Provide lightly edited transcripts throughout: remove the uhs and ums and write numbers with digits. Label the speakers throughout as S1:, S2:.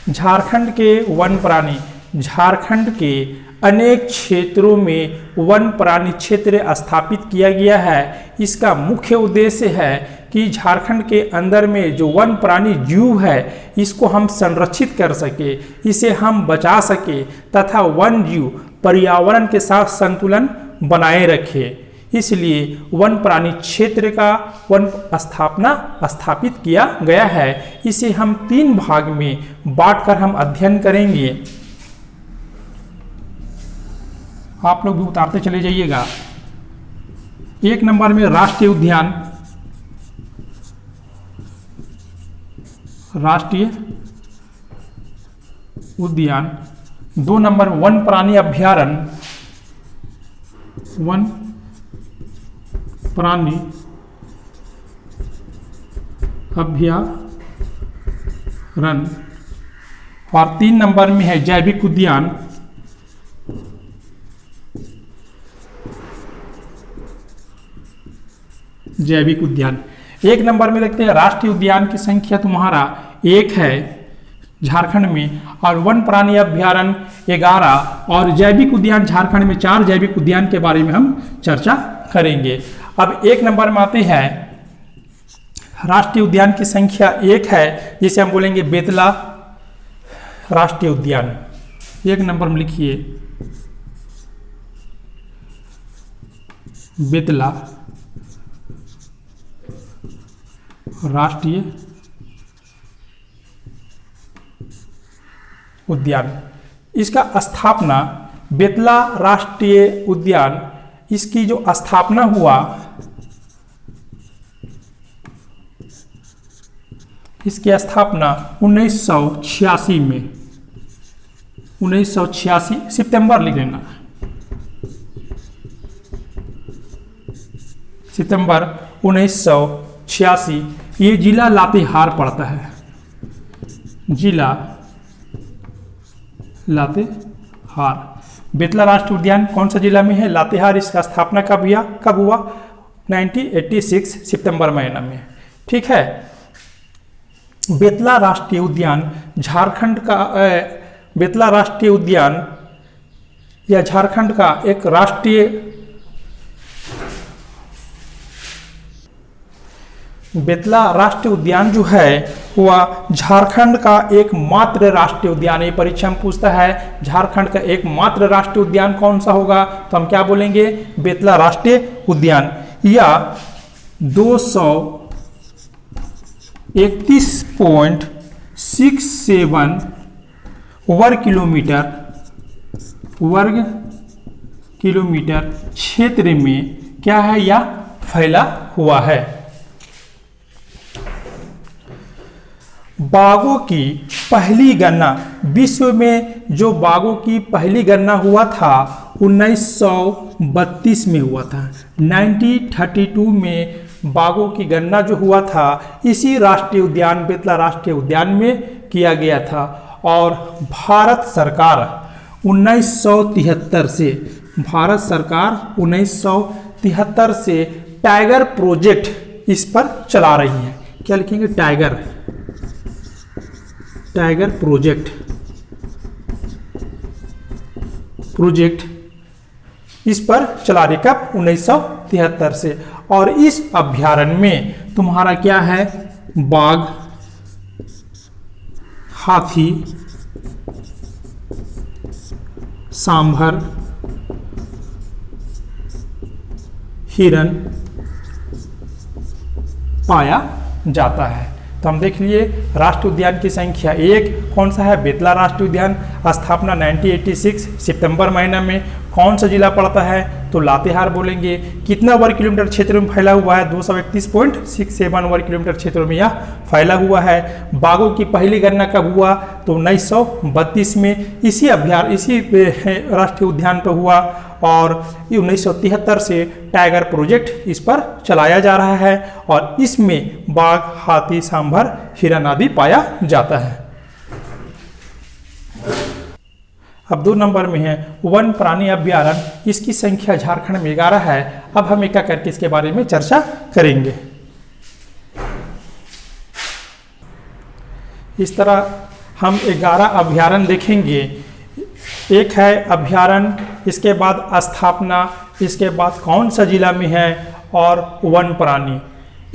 S1: झारखंड के वन प्राणी, झारखंड के अनेक क्षेत्रों में वन प्राणी क्षेत्र स्थापित किया गया है। इसका मुख्य उद्देश्य है कि झारखंड के अंदर में जो वन प्राणी जीव है इसको हम संरक्षित कर सके, इसे हम बचा सके तथा वन जीव पर्यावरण के साथ संतुलन बनाए रखे। इसलिए वन प्राणी क्षेत्र का वन स्थापित किया गया है। इसे हम 3 भाग में बांटकर हम अध्ययन करेंगे। आप लोग भी उतारते चले जाइएगा। 1 नंबर में राष्ट्रीय उद्यान, राष्ट्रीय उद्यान। 2 नंबर वन प्राणी अभ्यारण्य, वन प्राणी अभ्यारण्य। और 3 नंबर में है जैविक उद्यान, जैविक उद्यान। 1 नंबर में देखते हैं राष्ट्रीय उद्यान की संख्या तुम्हारा 1 है झारखंड में, और वन प्राणी अभ्यारण्य 11, और जैविक उद्यान झारखंड में 4 जैविक उद्यान के बारे में हम चर्चा करेंगे। अब 1 नंबर में आते हैं राष्ट्रीय उद्यान की संख्या 1 है, जिसे हम बोलेंगे बेतला राष्ट्रीय उद्यान। 1 नंबर में लिखिए बेतला राष्ट्रीय उद्यान। इसका स्थापना, बेतला राष्ट्रीय उद्यान, इसकी जो स्थापना हुआ, इसकी स्थापना 1986 में, 1986 सितंबर लिख लेना, सितंबर 1986। ये जिला लातेहार पड़ता है, जिला लातेहार। बेतला राष्ट्रीय उद्यान कौन सा जिला में है? लातेहार। इसका स्थापना कब हुआ? 1986 सितंबर महीना में। ठीक है। बेतला राष्ट्रीय उद्यान झारखंड का बेतला राष्ट्रीय उद्यान या झारखंड का एक राष्ट्रीय बेतला राष्ट्रीय उद्यान जो है वह झारखंड का एकमात्र राष्ट्रीय उद्यान। ये परीक्षा में पूछता है झारखंड का एकमात्र राष्ट्रीय उद्यान कौन सा होगा, तो हम क्या बोलेंगे? बेतला राष्ट्रीय उद्यान। या 231.67 वर्ग किलोमीटर क्षेत्र में क्या है, या फैला हुआ है। बाघों की पहली गणना, विश्व में जो बाघों की पहली गणना हुआ था 1932 में हुआ था। 1932 में बाघों की गणना जो हुआ था इसी राष्ट्रीय उद्यान बेतला राष्ट्रीय उद्यान में किया गया था। और भारत सरकार 1973 से टाइगर प्रोजेक्ट इस पर चला रही है। क्या लिखेंगे? टाइगर प्रोजेक्ट इस पर चला रही। कब? 1973 से। और इस अभ्यारण्य में तुम्हारा क्या है? बाघ, हाथी, सांभर, हिरन पाया जाता है। तो हम देख लिए राष्ट्रीय उद्यान की संख्या 1 कौन सा है? बेतला राष्ट्रीय उद्यान। स्थापना 1986 सितंबर महीना में। कौन सा जिला पड़ता है? तो लातेहार बोलेंगे। कितना वर्ग किलोमीटर क्षेत्र में फैला हुआ है? 231.67 वर्ग किलोमीटर क्षेत्र में यह फैला हुआ है। बाघों की पहली गणना कब हुआ? तो 1932 में इसी राष्ट्रीय उद्यान पर हुआ। और 1973 से टाइगर प्रोजेक्ट इस पर चलाया जा रहा है और इसमें बाघ, हाथी, सांभर, हिरन आदि पाया जाता है। अब 2 नंबर में है वन प्राणी अभ्यारण्य। इसकी संख्या झारखंड में 11 है। अब हम एक करके इसके बारे में चर्चा करेंगे। इस तरह हम 11 अभ्यारण्य देखेंगे। एक है अभ्यारण्य, इसके बाद स्थापना, इसके बाद कौन सा जिला में है और वन प्राणी।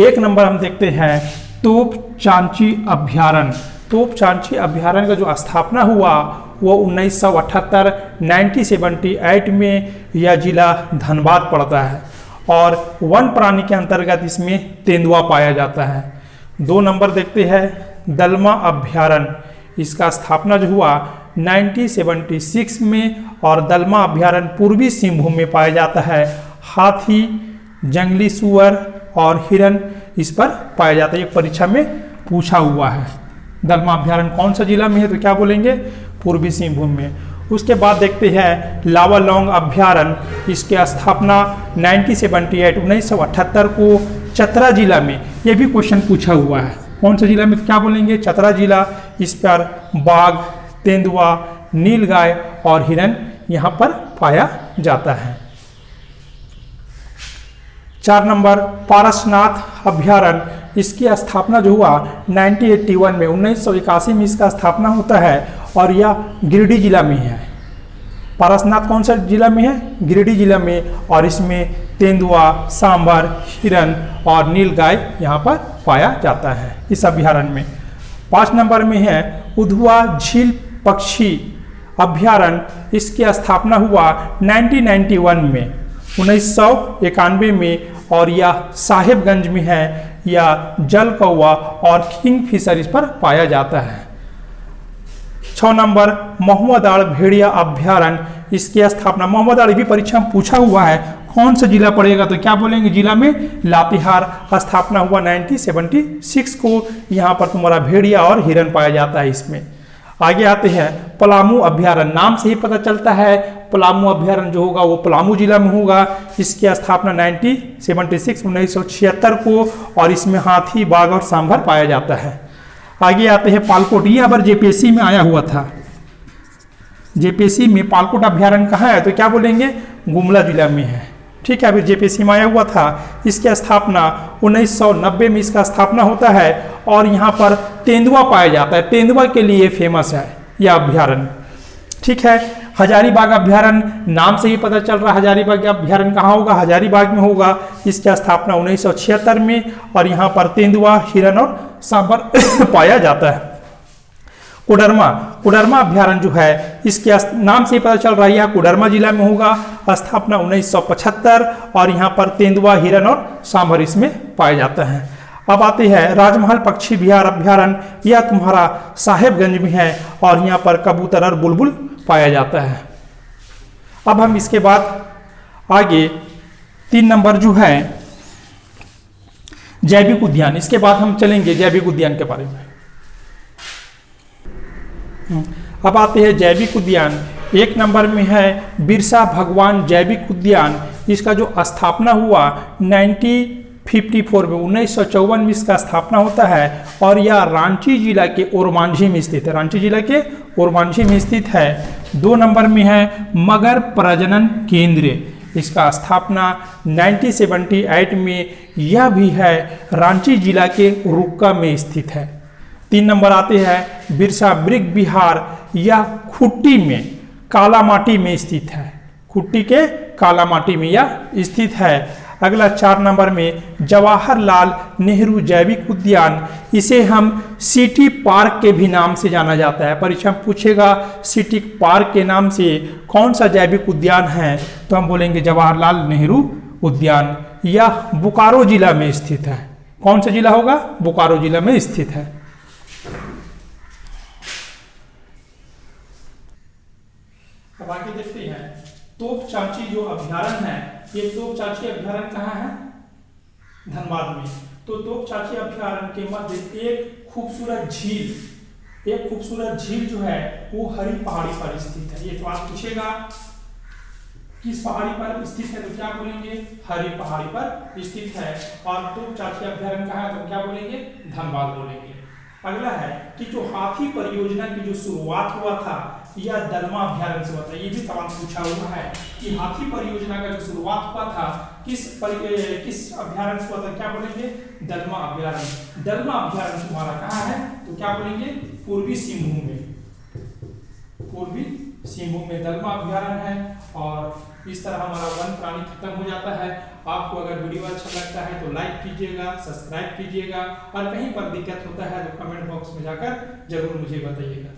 S1: एक नंबर हम देखते हैं तोपचांची अभ्यारण्य। तोपचांची अभ्यारण्य का जो स्थापना हुआ वो 1978 1978 में यह जिला धनबाद पड़ता है और वन प्राणी के अंतर्गत इसमें तेंदुआ पाया जाता है। 2 नंबर देखते हैं दलमा अभ्यारण्य। इसका स्थापना जो हुआ 1976 में और दलमा अभ्यारण्य पूर्वी सिंहभूम में पाया जाता है। हाथी, जंगली सुअर और हिरन इस पर पाया जाता है। ये परीक्षा में पूछा हुआ है। दलमा अभ्यारण्य कौन सा जिला में है तो क्या बोलेंगे, पूर्वी सिंहभूम में। उसके बाद देखते हैं लावालौंग अभ्यारण्य। इसकी स्थापना 1978 को चतरा जिला में, ये भी क्वेश्चन पूछा हुआ है। कौन सा जिला में तो क्या बोलेंगे, चतरा जिला। इस पर बाघ, तेंदुआ, नीलगाय और हिरन यहाँ पर पाया जाता है। 4 नंबर पारसनाथ अभ्यारण्य। इसकी स्थापना जो हुआ 1981 में 1981 में इसका स्थापना होता है और यह गिरिडीह जिला में है। पारसनाथ कौन सा जिला में है, गिरिडीह जिला में, और इसमें तेंदुआ, सांभर, हिरन और नीलगाय यहाँ पर पाया जाता है इस अभ्यारण्य में। 5 नंबर में है उधवा झील पक्षी अभ्यारण्य। इसकी स्थापना हुआ 1991 में 1991 में और यह साहेबगंज में है। यह जल कौवा और किंगफिशर इस पर पाया जाता है। 6 नंबर महुआदाड़ भेड़िया अभ्यारण्य। इसकी स्थापना, महुआदाड़ भी परीक्षा में पूछा हुआ है, कौन सा जिला पड़ेगा तो क्या बोलेंगे, जिला में लातेहार। स्थापना हुआ 1976 को। यहाँ पर तुम्हारा भेड़िया और हिरन पाया जाता है इसमें। आगे आते हैं पलामू अभ्यारण्य। नाम से ही पता चलता है पलामू अभ्यारण्य जो होगा वो पलामू जिला में होगा। इसकी स्थापना 1976 को और इसमें हाथी, बाघ और सांभर पाया जाता है। आगे आते हैं पालकोट। ये अगर जेपीएससी में आया हुआ था, जेपीएससी में पालकोट अभ्यारण्य कहाँ है तो क्या बोलेंगे, गुमला जिला में है। ठीक है, अभी जेपीएससी में आया हुआ था। इसकी स्थापना 1990 में इसका स्थापना होता है और यहाँ पर तेंदुआ पाया जाता है। तेंदुआ के लिए फेमस है यह अभ्यारण्य। ठीक है, हजारीबाग अभ्यारण्य, नाम से ही पता चल रहा है हजारीबाग अभ्यारण्य कहाँ होगा, हजारीबाग में होगा। इसकी स्थापना 1976 में और यहाँ पर तेंदुआ, हिरन और सांभर पाया जाता है। कोडरमा अभ्यारण्य जो है इसके नाम से ही पता चल रहा है यह कोडरमा जिला में होगा। स्थापना 1975 और यहाँ पर तेंदुआ, हिरन और सांभर इसमें पाया जाता है। अब आते हैं राजमहल पक्षी विहार अभ्यारण्य। यह तुम्हारा साहेबगंज में है और यहाँ पर कबूतर और बुलबुल पाया जाता है। अब हम इसके बाद आगे 3 नंबर जो है जैविक उद्यान। इसके बाद हम चलेंगे जैविक उद्यान के बारे में। अब आते हैं जैविक उद्यान। 1 नंबर में है बिरसा भगवान जैविक उद्यान। इसका जो स्थापना हुआ 1954 में 1954 में इसका स्थापना होता है और यह रांची जिला के ओरमांझी में स्थित है। रांची जिला के ओरमांझी में स्थित है। 2 नंबर में है मगर प्रजनन केंद्र। इसका स्थापना 1978 में, यह भी है रांची जिला के रुक्का में स्थित है। 3 नंबर आते हैं बिरसा मृग विहार। यह खुट्टी में कालामाटी में स्थित है। खुट्टी के कालामाटी में यह स्थित है। अगला 4 नंबर में जवाहरलाल नेहरू जैविक उद्यान। इसे हम सिटी पार्क के भी नाम से जाना जाता है। परीक्षा में पूछेगा सिटी पार्क के नाम से कौन सा जैविक उद्यान है तो हम बोलेंगे जवाहरलाल नेहरू उद्यान। यह बोकारो जिला में स्थित है। कौन सा जिला होगा, बोकारो जिला में स्थित है। अब आगे देखते हैं तोपचांची जो अभ्यारण्य है, ये तोपचांची अभ्यारण्य कहाँ है, धनबाद में। तो तोपचांची अभ्यारण्य के मध्य एक खूबसूरत झील जो है वो हरी पहाड़ी पर स्थित है। ये तो आप पूछेगा किस पहाड़ी पर स्थित है तो क्या बोलेंगे, हरी पहाड़ी पर स्थित है। और तोपचांची अभ्यारण्य कहाँ है तो क्या बोलेंगे, धनबाद बोलेंगे। अगला है कि जो हाथी परियोजना की जो शुरुआत हुआ था यह दलमा अभ्यारण्य से हुआ था। ये भी सवाल पूछा हुआ है कि हाथी परियोजना का जो शुरुआत हुआ था किस अभ्यारण्य को क्या बोलेंगे? दलमा अभ्यारण्य। दलमा अभ्यारण्य तुम्हारा कहाँ है? तो क्या बोलेंगे? पूर्वी सिंहभूम में। पूर्वी सिंहभूम में दलमा अभ्यारण्य है। और इस तरह हमारा वन प्राणी खत्म हो जाता है। आपको अगर वीडियो अच्छा लगता है तो लाइक कीजिएगा, सब्सक्राइब कीजिएगा, और कहीं पर दिक्कत होता है तो कमेंट बॉक्स में जाकर जरूर मुझे बताइएगा।